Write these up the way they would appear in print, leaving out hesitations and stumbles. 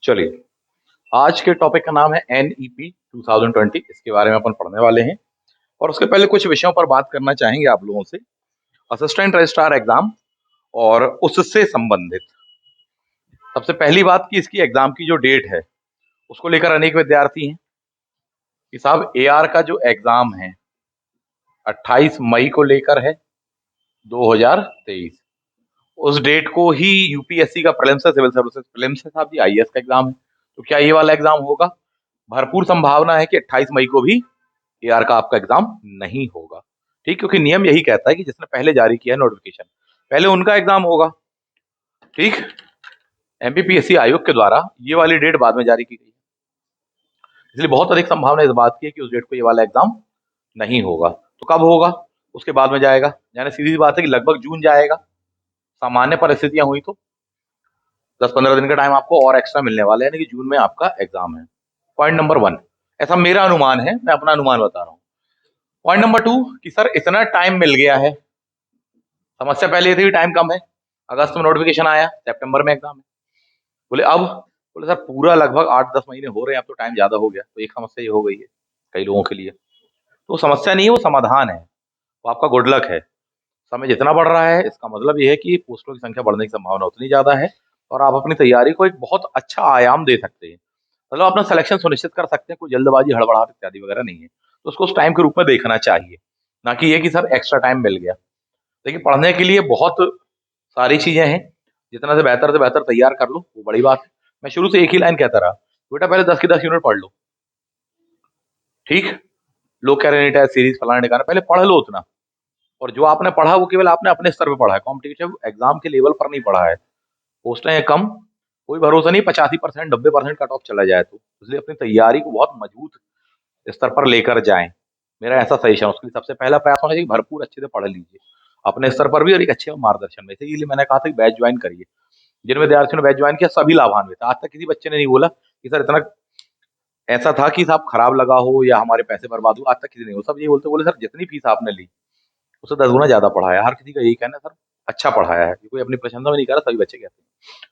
चलिए, आज के टॉपिक का नाम है एनईपी 2020। इसके बारे में अपन पढ़ने वाले हैं और उसके पहले कुछ विषयों पर बात करना चाहेंगे आप लोगों से। असिस्टेंट रजिस्ट्रार एग्जाम और उससे संबंधित सबसे पहली बात कि इसकी एग्जाम की जो डेट है उसको लेकर अनेक विद्यार्थी हैं कि साहब एआर का जो एग्जाम है 28 मई को लेकर है 2023। उस डेट को ही यूपीएससी का प्रीलिम्स है, सिविल सर्विसेज प्रीलिम्स है साहब जी, आईएएस का एग्जाम है। तो क्या ये वाला एग्जाम होगा? भरपूर संभावना है कि 28 मई को भी एआर का आपका एग्जाम नहीं होगा। ठीक, क्योंकि नियम यही कहता है कि जिसने पहले जारी किया है नोटिफिकेशन, पहले उनका एग्जाम होगा। ठीक, एमपीपीएससी आयोग के द्वारा ये वाली डेट बाद में जारी की गई है, इसलिए बहुत अधिक संभावना इस बात की है कि उस डेट को ये वाला एग्जाम नहीं होगा। तो कब होगा? उसके बाद में जाएगा, यानी सीधी सी बात है कि लगभग जून जाएगा। सामान्य परिस्थितियां हुई तो 10-15 दिन का टाइम आपको और एक्स्ट्रा मिलने वाला है, यानी कि जून में आपका एग्जाम है। पॉइंट नंबर 1, ऐसा मेरा अनुमान है, मैं अपना अनुमान बता रहा हूँ। पॉइंट नंबर 2 कि सर इतना टाइम मिल गया है। समस्या पहले ये थी टाइम कम है, अगस्त में नोटिफिकेशन आया, सितंबर में एग्जाम है। बोले अब, बोले सर पूरा लगभग 8-10 महीने हो रहे हैं, अब तो टाइम ज्यादा हो गया। तो एक समस्या ये हो गई है कई लोगों के लिए। तो समस्या नहीं है, वो समाधान है। वो आपका गुड लक है। समय जितना बढ़ रहा है इसका मतलब ये है कि पोस्टों की संख्या बढ़ने की संभावना उतनी ज्यादा है और आप अपनी तैयारी को एक बहुत अच्छा आयाम दे सकते हैं। मतलब अपना सिलेक्शन सुनिश्चित कर सकते हैं, कोई जल्दबाजी हड़बड़ाहट इत्यादि वगैरह नहीं है। तो उसको उस टाइम के रूप में देखना चाहिए, ना कि ये कि सर एक्स्ट्रा टाइम मिल गया। देखिए, पढ़ने के लिए बहुत सारी चीजें हैं, जितना से बेहतर तैयार कर लो वो बड़ी बात है। मैं शुरू से एक ही लाइन कहता रहा, बेटा पहले 10 की 10 यूनिट पढ़ लो। ठीक, लोग कह रहे हैं सीरीज फलाने ठिकाने, पहले पढ़ लो उतना। और जो आपने पढ़ा वो केवल आपने अपने स्तर पे पढ़ा है, कॉम्पिटिटिव एग्जाम के लेवल पर नहीं पढ़ा है। पोस्टें हैं कम, कोई भरोसा नहीं 85% 90% कट ऑफ चला जाए तो। इसलिए अपनी तैयारी को बहुत मजबूत स्तर पर लेकर जाएं, मेरा ऐसा सजेशन। उसके लिए सबसे पहला प्रयास होना चाहिए भरपूर अच्छे से पढ़ लीजिए अपने स्तर पर भी और एक अच्छे मार्गदर्शन में। इसीलिए मैंने कहा था कि बैच ज्वाइन करिए। जिन विद्यार्थियों ने बैच ज्वाइन किया सभी लाभान्वित। आज तक किसी बच्चे ने नहीं बोला कि सर इतना ऐसा था कि साहब खराब लगा हो या हमारे पैसे बर्बाद हो, आज तक किसी नहीं हो। सब ये बोलते, बोले सर जितनी फीस आपने ली उससे 10 गुना ज्यादा पढ़ाया। हर किसी का यही कहना है सर अच्छा पढ़ाया है, कोई अपनी प्रशंसा में नहीं कर रहा, सभी बच्चे कहते हैं।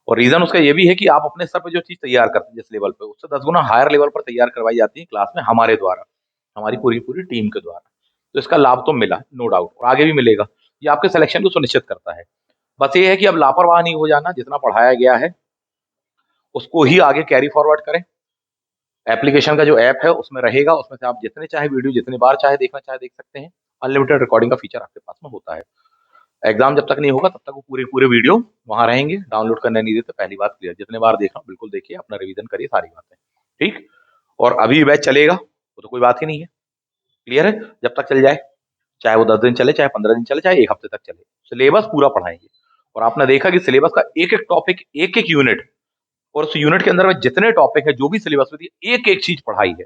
और रीजन उसका ये भी है कि आप अपने स्तर पर जो चीज तैयार करते हैं जिस लेवल पे, उससे 10 गुना हायर लेवल पर तैयार करवाई जाती है क्लास में हमारे द्वारा, हमारी पूरी पूरी टीम के द्वारा। तो इसका लाभ तो मिला नो डाउट, और आगे भी मिलेगा। ये आपके सिलेक्शन को सुनिश्चित करता है। बस ये है कि अब लापरवाह नहीं हो जाना, जितना पढ़ाया गया है उसको ही आगे कैरी फॉरवर्ड करें। एप्लीकेशन का जो ऐप है उसमें रहेगा, उसमें से आप जितने चाहे वीडियो जितनी बार चाहे देखना चाहे देख सकते हैं। अनलिमिटेड रिकॉर्डिंग का फीचर आपके पास में होता है। एग्जाम जब तक नहीं होगा तब तक वो पूरे पूरे वीडियो वहां रहेंगे, डाउनलोड करने नहीं देते। पहली बात क्लियर, जितने बार देखना बिल्कुल देखिए, अपना रिवीजन करिए सारी बातें। ठीक, और अभी बैच चलेगा वो तो कोई बात ही नहीं है, क्लियर है। जब तक चल जाए, चाहे वो 10 दिन चले, चाहे 15 दिन चले, चाहे 1 हफ्ते तक चले, सिलेबस पूरा पढ़ाएंगे। और आपने देखा कि सिलेबस का एक एक टॉपिक, एक एक यूनिट, और उस यूनिट के अंदर में जितने टॉपिक है जो भी सिलेबस में थी, एक एक चीज पढ़ाई है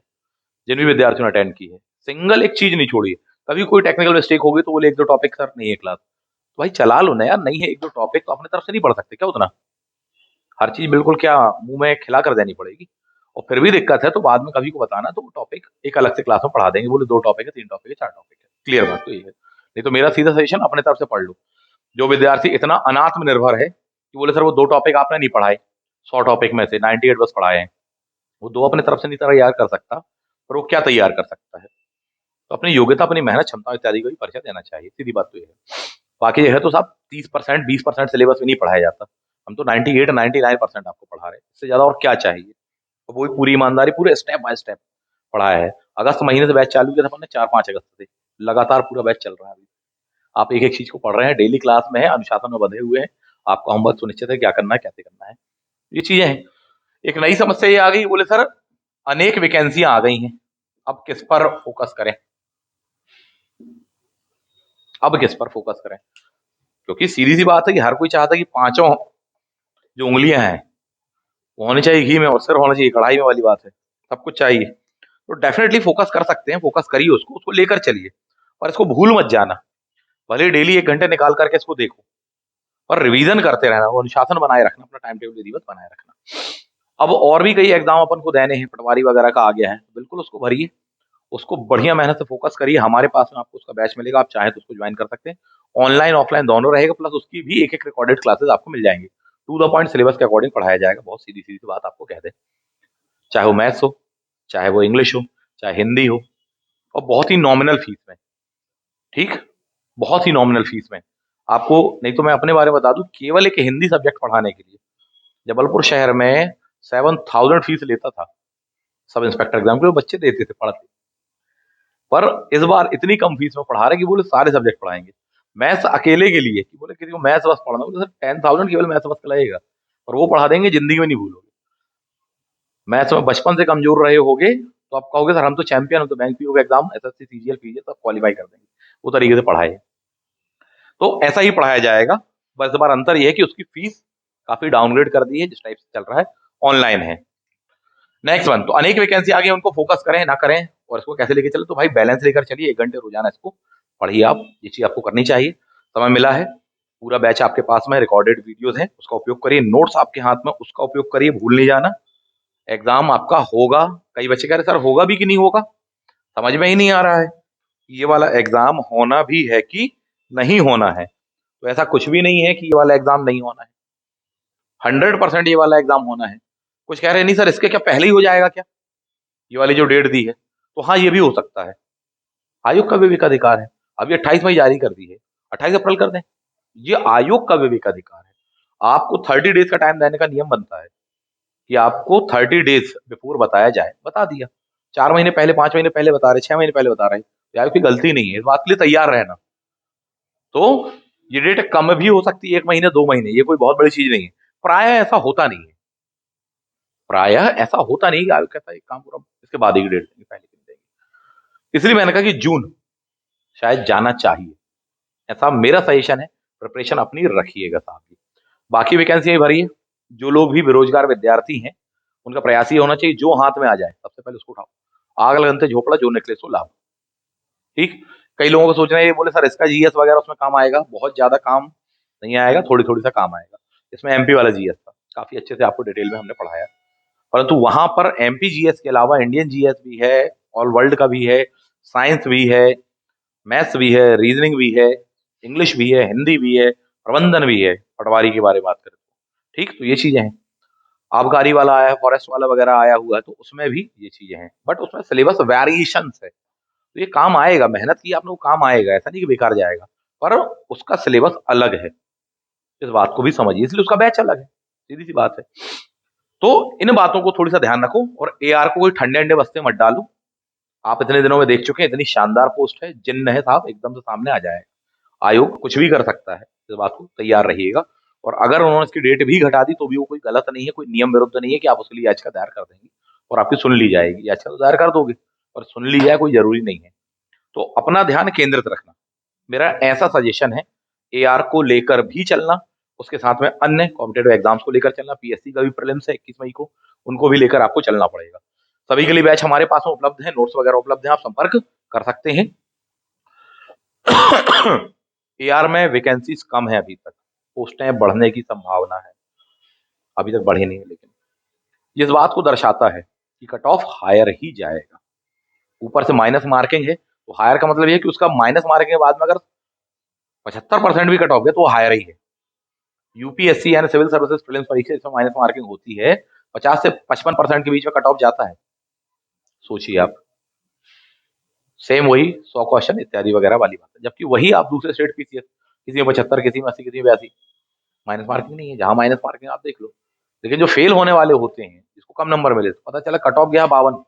जिन भी विद्यार्थियों ने अटेंड की है। सिंगल एक चीज नहीं छोड़ी है। कभी कोई टेक्निकल मिस्टेक होगी तो बोले 1-2 टॉपिक सर नहीं है क्लास, तो भाई चला लो ना यार। नहीं है 1-2 टॉपिक तो अपने तरफ से नहीं पढ़ सकते क्या उतना? हर चीज बिल्कुल क्या मुंह में खिला कर देनी पड़ेगी? और फिर भी दिक्कत है तो बाद में कभी को बताना, तो वो टॉपिक एक अलग से क्लास में पढ़ा देंगे। बोले 2 टॉपिक है, 3 टॉपिक है, 4 टॉपिक है, क्लियर बात तो ये है। नहीं तो मेरा सीधा सजेशन अपने तरफ से पढ़ लो। जो विद्यार्थी इतना अनात्मनिर्भर है कि बोले सर वो 2 टॉपिक आपने नहीं पढ़ाए, 100 टॉपिक में से 98 बस पढ़ाए हैं, वो 2 अपने तरफ से नहीं तैयार कर सकता, पर वो क्या तैयार कर सकता है? तो अपनी योग्यता, अपनी मेहनत, क्षमता इत्यादि को भी परिचय देना चाहिए, सीधी बात तो ये है। बाकी जो है तो साहब 30% 20% सिलेबस में नहीं पढ़ाया जाता। हम तो 98-99% आपको पढ़ा रहे हैं, इससे ज्यादा और क्या चाहिए? तो वही पूरी ईमानदारी, पूरे स्टेप बाय स्टेप पढ़ाया है। अगस्त महीने से बैच चालू किया था हमने, 4-5 अगस्त से लगातार पूरा बैच चल रहा है। अभी आप एक एक चीज को पढ़ रहे हैं, डेली क्लास में है, अनुशासन में बंधे हुए हैं। आपका होमवर्क सुनिश्चित है, क्या करना है कैसे करना है, ये चीजें हैं। एक नई समस्या ये आ गई, बोले सर अनेक वैकेंसियां आ गई हैं, अब किस पर फोकस करें? अब किस पर फोकस करें? क्योंकि सीधी सी बात है कि हर कोई चाहता है कि पांचों जो उंगलियां हैं वो होनी चाहिए घी में, और सिर होना चाहिए कढ़ाई में वाली बात है। सब कुछ चाहिए। तो डेफिनेटली फोकस कर सकते हैं, फोकस करिए, उसको उसको लेकर चलिए, और इसको भूल मत जाना। भले डेली 1 घंटे निकाल करके इसको देखो, और रिवीजन करते रहना, वो अनुशासन बनाए रखना, अपना टाइम टेबल विधिवत बनाए रखना। अब और भी कई एग्जाम अपन को देने हैं, पटवारी वगैरह का आ गया है, तो बिल्कुल उसको भरिए, उसको बढ़िया मेहनत से फोकस करिए। हमारे पास में आपको उसका बैच मिलेगा, आप चाहे तो उसको ज्वाइन कर सकते हैं। ऑनलाइन ऑफलाइन दोनों रहेगा, प्लस उसकी भी एक एक रिकॉर्डेड क्लासेस आपको मिल जाएंगे। टू द पॉइंट सिलेबस के अकॉर्डिंग पढ़ाया जाएगा। बहुत सीधी सीधी बात आपको कह दे, चाहे वो मैथ्स हो, चाहे वो इंग्लिश हो, चाहे हिंदी हो, और बहुत ही नॉमिनल फीस में। ठीक, बहुत ही नॉमिनल फीस में आपको। नहीं तो मैं अपने बारे में बता दूं, केवल एक हिंदी सब्जेक्ट पढ़ाने के लिए जबलपुर शहर में 7,000 फीस लेता था। सब इंस्पेक्टर एग्जाम के लिए बच्चे देते थे, पढ़ते। पर इस बार इतनी कम फीस में पढ़ा रहे कि बोले सारे सब्जेक्ट पढ़ाएंगे। मैथ्स अकेले के लिए कि बोले किसी को मैथ्स बस पढ़ना, बोले सर 10,000 केवल मैथ्स बस का लगेगा, और वो पढ़ा देंगे, जिंदगी में नहीं भूलोगे। मैथ्स में बचपन से कमजोर रहे होगे तो आप कहोगे सर हम तो चैंपियन, हम तो बैंक पीओ का एग्जाम, एसएससी, सीजीएल, पीजीएल सब क्वालिफाई कर देंगे। वो तरीके से पढ़ाए, तो ऐसा ही पढ़ाया जाएगा। बस इस बार अंतर यह है कि उसकी फीस काफी डाउनग्रेड कर दी है, जिस टाइप से चल रहा है, ऑनलाइन है। नेक्स्ट वन, तो अनेक वैकेंसी आ गई, उनको फोकस करें ना करें और इसको कैसे लेके चले, तो भाई बैलेंस लेकर चलिए। 1 घंटे रोजाना इसको पढ़िए आप, ये चीज आपको करनी चाहिए। समय मिला है, पूरा बैच आपके पास में, रिकॉर्डेड वीडियोस हैं, उसका उपयोग करिए। नोट्स आपके हाथ में, उसका उपयोग करिए, भूल नहीं जाना। एग्जाम आपका होगा। कई बच्चे कह रहे सर होगा भी कि नहीं होगा, समझ में ही नहीं आ रहा है ये वाला एग्जाम होना भी है कि नहीं होना है। तो ऐसा कुछ भी नहीं है कि ये वाला एग्जाम नहीं होना है, 100% ये वाला एग्जाम होना है। कुछ कह रहे नहीं सर इसके क्या पहले ही हो जाएगा क्या, ये वाली जो डेट दी है, तो हाँ ये भी हो सकता है। आयोग का विवेकाधिकार है। अब ये 28 मई जारी कर दी है, 28 अप्रैल कर दें, ये आयोग का विवेकाधिकार है। आपको 30 डेज का टाइम देने का नियम बनता है कि आपको 30 डेज बिफोर बताया जाए, बता दिया। 4 महीने पहले, 5 महीने पहले बता रहे, 6 महीने पहले बता रहे, तो आयोग की गलती नहीं है, इस बात के लिए तैयार रहना। तो ये डेट कम भी हो सकती है, 1 महीने 2 महीने, ये कोई बहुत बड़ी चीज नहीं है। प्रायः ऐसा होता नहीं है, प्रायः ऐसा होता नहीं कि आयोग कहता है एक काम करो इसके बाद ही डेट देंगे, पहले नहीं देंगे। इसलिए मैंने कहा कि जून शायद जाना चाहिए, ऐसा मेरा सजेशन है। प्रिपरेशन अपनी रखिएगा साहब जी। बाकी वैकेंसी भरिए। जो लोग भी बेरोजगार विद्यार्थी हैं, उनका प्रयास ये होना चाहिए जो हाथ में आ जाए सबसे पहले उसको उठाओ। आग लगन से झोपड़ा जो निकले सो लाभ। ठीक, कई लोगों को सोचना है ये बोले सर इसका जीएस वगैरह उसमें काम आएगा, बहुत ज्यादा काम नहीं आएगा, थोड़ी थोड़ी सा काम आएगा। इसमें एमपी वाला जीएस था, काफी अच्छे से आपको डिटेल में हमने पढ़ाया, परंतु वहां पर एमपी जीएस के अलावा इंडियन जीएस भी है, ऑल वर्ल्ड का भी है, साइंस भी है, मैथ्स भी है, रीजनिंग भी है, इंग्लिश भी है, हिंदी भी है, प्रबंधन भी है, पटवारी के बारे में बात करें तो। ठीक, तो ये चीजें हैं। आबकारी वाला आया है, फॉरेस्ट वाला वगैरह आया हुआ है, तो उसमें भी ये चीजें हैं, बट उसमें सिलेबस वेरिएशन है। तो ये काम आएगा, मेहनत की आपने, वो काम आएगा, ऐसा नहीं कि बेकार जाएगा, पर उसका सिलेबस अलग है, इस बात को भी समझिए, इसलिए उसका बैच अलग है, सीधी सी बात है। तो इन बातों को थोड़ी सा ध्यान रखो, और एआर को कोई ठंडे अंडे बस्ते मत डालो। आप इतने दिनों में देख चुके हैं, इतनी शानदार पोस्ट है, जिन्न है साहब, एकदम से सामने आ जाएगा। आयोग कुछ भी कर सकता है, इस बात को तैयार रहिएगा। और अगर उन्होंने इसकी डेट भी घटा दी तो भी वो कोई गलत नहीं है, कोई नियम विरुद्ध नहीं है कि आप उसके लिए याचिका दायर कर देंगे और आपकी सुन ली जाएगी। याचिका तो दायर कर दोगे, और सुन ली जाए कोई जरूरी नहीं है। तो अपना ध्यान केंद्रित रखना, मेरा ऐसा सजेशन है। एआर को लेकर भी चलना, उसके साथ में अन्य कॉम्पिटेटिव एग्जाम्स को लेकर चलना, पीएससी का भी प्रीलिम्स है 21 मई को, उनको भी लेकर आपको चलना पड़ेगा। सभी के लिए बैच हमारे पास में उपलब्ध है, नोट्स वगैरह उपलब्ध है, आप संपर्क कर सकते हैं। एआर में वैकेंसीज कम है अभी तक, पोस्टें बढ़ने की संभावना है, अभी तक बढ़ी नहीं है, लेकिन ये इस बात को दर्शाता है कि कट ऑफ हायर ही जाएगा। ऊपर से माइनस मार्किंग है, तो हायर का मतलब ये है कि उसका माइनस मार्किंग के बाद में अगर 75% भी कट ऑफ गया तो वो हायर ही है। यूपीएससी यानी सिविल सर्विसेज प्रीलिम्स परीक्षा, इसमें माइनस मार्किंग होती है, 50 से 55% के बीच में कट ऑफ जाता है। सोचिए आप, सेम वही 100 क्वेश्चन इत्यादि वगैरह वाली बात है, जबकि वही आप दूसरे स्टेट पीसीएस, किसी में 75, किसी में 80, किसी में 82, माइनस मार्किंग नहीं है। जहां माइनस मार्किंग आप देख लो, लेकिन जो फेल होने वाले होते हैं, जिसको कम नंबर मिले, तो पता चला कट ऑफ गया 52,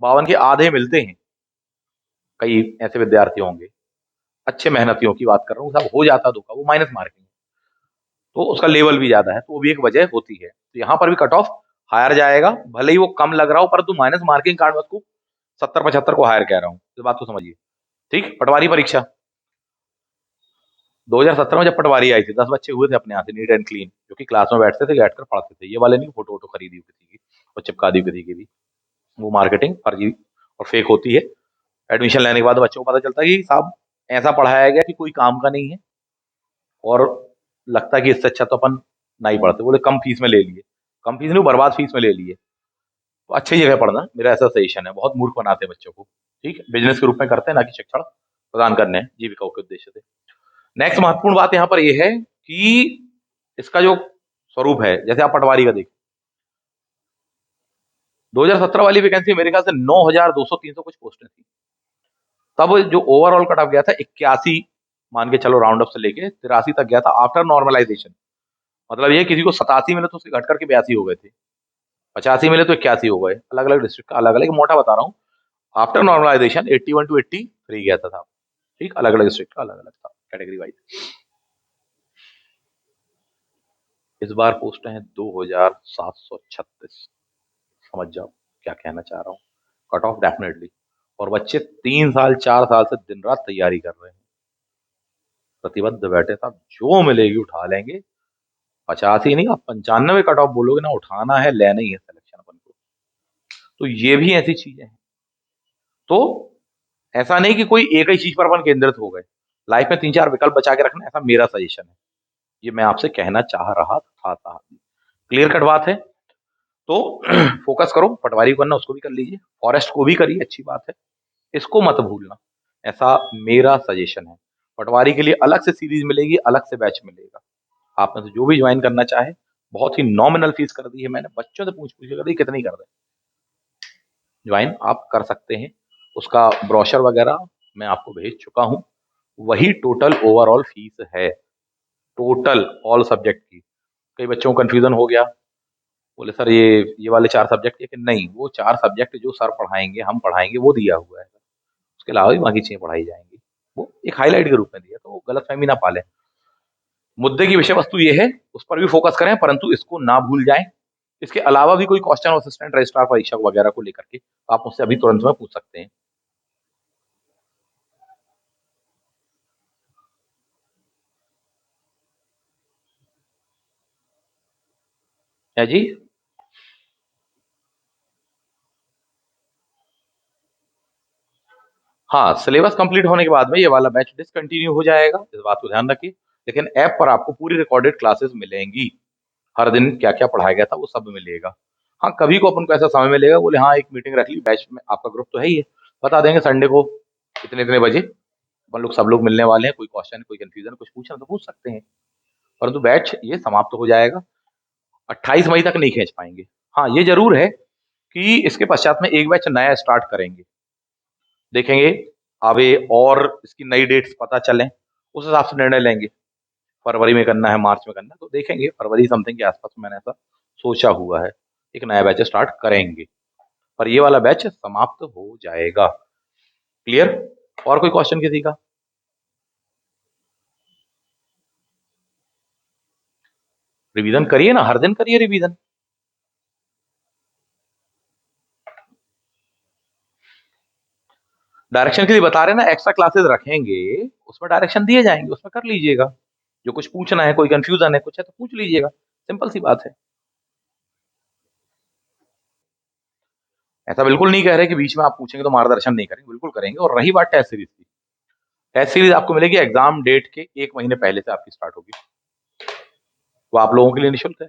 52 के आधे मिलते हैं। कई ऐसे विद्यार्थी होंगे, अच्छे मेहनतियों की बात कर रहा हूँ साहब, हो जाता धोखा, वो माइनस मार्किंग, तो उसका लेवल भी ज्यादा है, तो वो भी एक वजह होती है। तो यहाँ पर भी कट ऑफ हायर जाएगा, भले ही वो कम लग रहा हो, परंतु माइनस मार्किंग कार्ड में उसको 70-75 को हायर कह रहा हूँ, इस बात को समझिए। ठीक, पटवारी परीक्षा 2017 में जब पटवारी आई थी, 10 बच्चे हुए थे अपने यहाँ से नीट एंड क्लीन, जो कि क्लास में बैठते थे, बैठकर पढ़ते थे, ये वाले नहीं फोटो वोटो खरीदी हुई किसी की और चिपका दी किसी की भी, वो मार्केटिंग फर्जी और फेक होती है। एडमिशन लेने के बाद बच्चों को पता चलता है कि साहब ऐसा पढ़ाया गया कि कोई काम का नहीं है, और लगता है कि इससे अच्छा तो अपन नहीं पढ़ते, बोले कम फीस में ले लिए, कम फीस नहीं, बर्बाद फीस में ले लिए। तो अच्छी जगह पढ़ना, मेरा ऐसा सजेशन है। बहुत मूर्ख बनाते हैं बच्चों को, ठीक है, बिजनेस के रूप में करते हैं, ना कि शिक्षण प्रदान करने हैं जीविका के उद्देश्य से। नेक्स्ट महत्वपूर्ण बात यहाँ पर यह है कि इसका जो स्वरूप है। जैसे आप पटवारी का देखिए, 2017 वाली वैकेंसी मेरे ख्याल से 9,200-300 कुछ पोस्टें थी। तब जो ओवरऑल कट ऑफ गया था 81, मान के चलो राउंड अप से लेके 83 तक गया था आफ्टर नॉर्मलाइजेशन। मतलब ये किसी को 87 मिले तो उसके घट करके 82 हो गए थे, 85 मिले तो 81 हो गए। अलग अलग डिस्ट्रिक्ट का अलग अलग, मोटा बता रहा हूँ। आफ्टर नॉर्मलाइजेशन 81 to 83 गया था। ठीक, अलग अलग डिस्ट्रिक्ट का अलग अलग था कैटेगरी वाइज। इस बार पोस्ट हैं 2,736। समझ जाओ क्या कहना चाह रहा हूँ। Cut off definitely. और बच्चे 3 साल 4 साल से दिन रात तैयारी कर रहे हैं, प्रतिबद्ध बैठे साहब, जो मिलेगी उठा लेंगे। 85 नहीं, आप 95 कट ऑफ बोलोगे ना, उठाना है, लेना ही है सिलेक्शन अपन को। तो ये भी ऐसी चीजें हैं। तो ऐसा नहीं कि कोई एक ही चीज पर अपन केंद्रित हो गए। लाइफ में 3-4 विकल्प बचा के रखना, ऐसा मेरा सजेशन है। ये मैं आपसे कहना चाह रहा था। क्लियर कट बात है। तो फोकस करो, पटवारी को करना उसको भी कर लीजिए, फॉरेस्ट को भी करिए, अच्छी बात है। इसको मत भूलना, ऐसा मेरा सजेशन है। पटवारी के लिए अलग से सीरीज मिलेगी, अलग से बैच मिलेगा। आप में से जो भी ज्वाइन करना चाहे, बहुत ही नॉमिनल फीस कर दी है मैंने, बच्चों से पूछ पूछ के कर दी, कितनी कर दे, ज्वाइन आप कर सकते हैं। उसका ब्रोशर वगैरह मैं आपको भेज चुका हूं। वही टोटल ओवरऑल फीस है, टोटल ऑल सब्जेक्ट की। कई बच्चों को कंफ्यूजन हो गया, बोले सर ये वाले 4 सब्जेक्ट है कि नहीं, वो 4 सब्जेक्ट जो सर पढ़ाएंगे, हम पढ़ाएंगे, वो दिया हुआ है। उसके अलावा भी बाकी चीजें पढ़ाई जाएंगी, वो एक हाईलाइट के रूप में दिया, तो गलत फहमी ना पालें। मुद्दे की विषय वस्तु ये है, उस पर भी फोकस करें, परंतु इसको ना भूल जाएं। इसके अलावा भी कोई क्वेश्चन असिस्टेंट रजिस्ट्रार परीक्षक वगैरह को लेकर के आप मुझसे अभी तुरंत में पूछ सकते हैं। है जी। हाँ, सिलेबस कंप्लीट होने के बाद में ये वाला बैच डिसकंटिन्यू हो जाएगा, इस बात को ध्यान रखिए। लेकिन ऐप पर आपको पूरी रिकॉर्डेड क्लासेस मिलेंगी, हर दिन क्या क्या पढ़ाया गया था वो सब मिलेगा। हाँ, कभी को अपन को ऐसा समय मिलेगा, बोले हाँ एक मीटिंग रख ली, बैच में आपका ग्रुप तो है ही है, बता देंगे संडे को इतने इतने बजे अपन लोग सब लोग मिलने वाले हैं, कोई क्वेश्चन कोई कंफ्यूजन कुछ पूछना तो पूछ सकते हैं। परंतु बैच ये समाप्त हो जाएगा, 28 मई तक नहीं खींच पाएंगे। हाँ, ये जरूर है कि इसके पश्चात में एक बैच नया स्टार्ट करेंगे, देखेंगे आगे और इसकी नई डेट्स पता चलें, उस हिसाब से निर्णय लेंगे। फरवरी में करना है, मार्च में करना है, तो देखेंगे फरवरी समथिंग के आसपास मैंने ऐसा सोचा हुआ है, एक नया बैच स्टार्ट करेंगे। पर ये वाला बैच समाप्त हो जाएगा। क्लियर? और कोई क्वेश्चन किसी का? रिवीजन करिए ना, हर दिन करिए रिवीजन। डायरेक्शन के लिए बता रहे ना, एक्स्ट्रा क्लासेस रखेंगे, उसमें डायरेक्शन दिए जाएंगे, उसमें कर लीजिएगा। जो कुछ पूछना है, कोई कंफ्यूजन है कुछ है तो पूछ लीजिएगा, सिंपल सी बात है। ऐसा बिल्कुल नहीं कह रहे कि बीच में आप पूछेंगे तो मार्गदर्शन नहीं करेंगे, बिल्कुल करेंगे। और रही बात टेस्ट सीरीज की, टेस्ट सीरीज आपको मिलेगी एग्जाम डेट के 1 महीने पहले से आपकी स्टार्ट होगी, वो आप लोगों के लिए निःशुल्क है।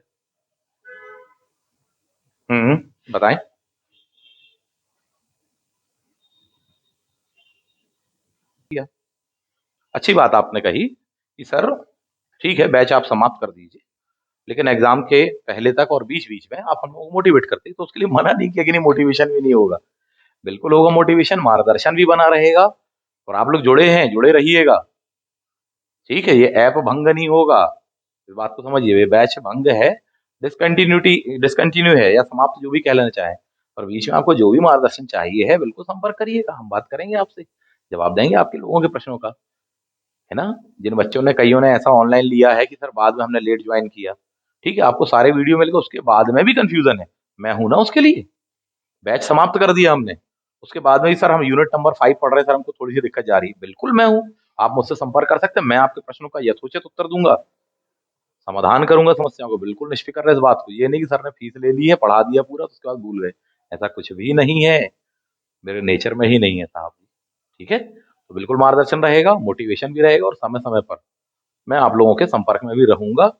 बताएं। अच्छी बात आपने कही कि सर ठीक है बैच आप समाप्त कर दीजिए, लेकिन एग्जाम के पहले तक और बीच बीच में आप हम लोगों को मोटिवेट करते हैं, तो उसके लिए मना नहीं किया कि नहीं मोटिवेशन भी नहीं होगा, बिल्कुल होगा मोटिवेशन, मार्गदर्शन भी बना रहेगा। और आप लोग जुड़े हैं, जुड़े रहिएगा। ठीक है, ये ऐप भंग नहीं होगा, इस बात को समझिए, ये बैच भंग है, डिसकंटिन्यू है या समाप्त जो भी कह लेना चाहे। और बीच में आपको जो भी मार्गदर्शन चाहिए है बिल्कुल संपर्क करिएगा, हम बात करेंगे आपसे, जवाब देंगे आपके लोगों के प्रश्नों का। है ना? जिन बच्चों ने, कईयों ने ऐसा ऑनलाइन लिया है कि सर बाद में हमने लेट ज्वाइन किया, ठीक है, आपको सारे वीडियो मिल गए, उसके बाद में भी कंफ्यूजन है, मैं हूं ना उसके लिए। बैच समाप्त कर दिया हमने, उसके बाद में भी सर हम यूनिट नंबर 5 पढ़ रहे हैं, सर हमको थोड़ी सी दिक्कत जा रही है, बिल्कुल मैं हूँ। आप मुझसे संपर्क कर सकते हैं, मैं आपके प्रश्नों का यथोचित उत्तर दूंगा, समाधान करूंगा समस्याओं को, बिल्कुल निश्चित रहे इस बात को। ये नहीं कि सर ने फीस ले ली है, पढ़ा दिया पूरा, तो उसके बाद भूल गए, ऐसा कुछ भी नहीं है, मेरे नेचर में ही नहीं है साहब। ठीक है, तो बिल्कुल मार्गदर्शन रहेगा, मोटिवेशन भी रहेगा, और समय समय पर मैं आप लोगों के संपर्क में भी रहूंगा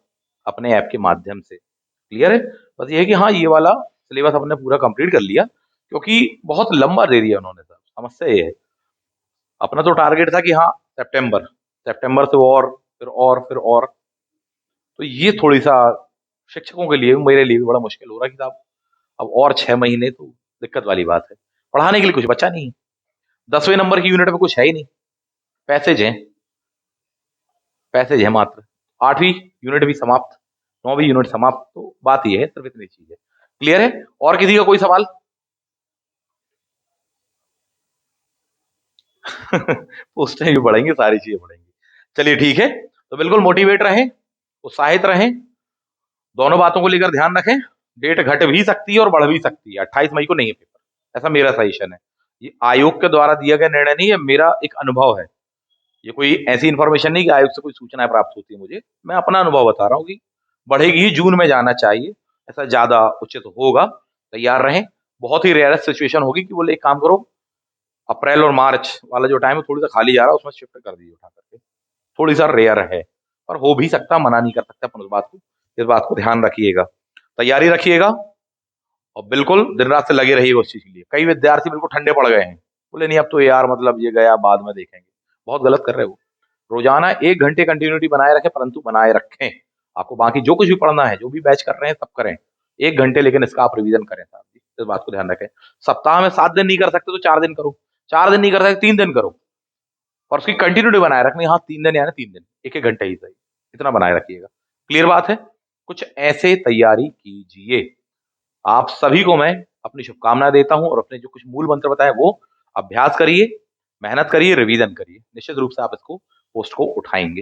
अपने ऐप के माध्यम से। क्लियर है? बस ये है कि हाँ, ये वाला सिलेबस अपने पूरा कंप्लीट कर लिया, क्योंकि बहुत लंबा दे दिया उन्होंने सर, समस्या ये है। अपना तो टारगेट था कि हाँ सितंबर, सितंबर से और फिर और फिर और, तो ये थोड़ी सा शिक्षकों के लिए, मेरे लिए भी बड़ा मुश्किल हो रहा है कि साहब अब और 6 महीने तो दिक्कत वाली बात है। पढ़ाने के लिए कुछ बचा नहीं है। 10वें नंबर की यूनिट में कुछ है ही नहीं। पैसेज हैं, पैसेज है मात्र। 8वीं यूनिट भी समाप्त, 9वीं यूनिट समाप्त, तो बात ये है, सिर्फ इतनी चीज है। क्लियर है? और किसी का कोई सवाल? पोस्टें भी बढ़ेंगी, सारी चीजें बढ़ेंगी। चलिए ठीक है, तो बिल्कुल मोटिवेट रहें, उत्साहित रहें, दोनों बातों को लेकर ध्यान रखें। डेट घट भी सकती है और बढ़ भी सकती है। 28 मई को नहीं है पेपर, ऐसा मेरा सजेशन है। ये आयोग के द्वारा दिया गया निर्णय नहीं है, मेरा एक अनुभव है। ये कोई ऐसी इन्फॉर्मेशन नहीं कि आयोग से कोई सूचनाएं प्राप्त होती है मुझे, मैं अपना अनुभव बता रहा हूँ कि बढ़ेगी ही, जून में जाना चाहिए, ऐसा ज्यादा उचित होगा। तैयार रहें। बहुत ही रेयरेस्ट सिचुएशन होगी कि बोले एक काम करो, अप्रैल और मार्च वाला जो टाइम है थोड़ी सा खाली जा रहा है, उसमें शिफ्ट कर दीजिए उठा करके। थोड़ी सा रेयर है, पर हो भी सकता, मना नहीं कर सकते अपन उस बात को। इस बात को ध्यान रखिएगा, तैयारी रखिएगा, और बिल्कुल दिन रात से लगे रहिएगा उस चीज के लिए। कई विद्यार्थी बिल्कुल ठंडे पड़ गए हैं, बोले नहीं अब तो यार मतलब ये गया, बाद में देखेंगे। बहुत गलत कर रहे हो। रोजाना 1 घंटे कंटिन्यूटी बनाए रखें, परंतु बनाए रखें। आपको बाकी जो कुछ भी पढ़ना है, जो भी बैच कर रहे हैं, सब करें 1 घंटे, लेकिन इसका आप रिवीजन करें साहब जी, इस बात को ध्यान रखें। सप्ताह में 7 दिन नहीं कर सकते तो 4 दिन करो, 4 दिन नहीं कर सकते 3 दिन करो, और उसकी कंटिन्यूटी बनाए रखनी। हाँ 3 दिन यानी 3 दिन, 1-1 घंटे ही सही, इतना बनाए रखिएगा। क्लियर बात है? कुछ ऐसे तैयारी कीजिए। आप सभी को मैं अपनी शुभकामनाएं देता हूं, और अपने जो कुछ मूल मंत्र बताए वो अभ्यास करिए, मेहनत करिए, रिवीजन करिए। निश्चित रूप से आप इसको पोस्ट को उठाएंगे।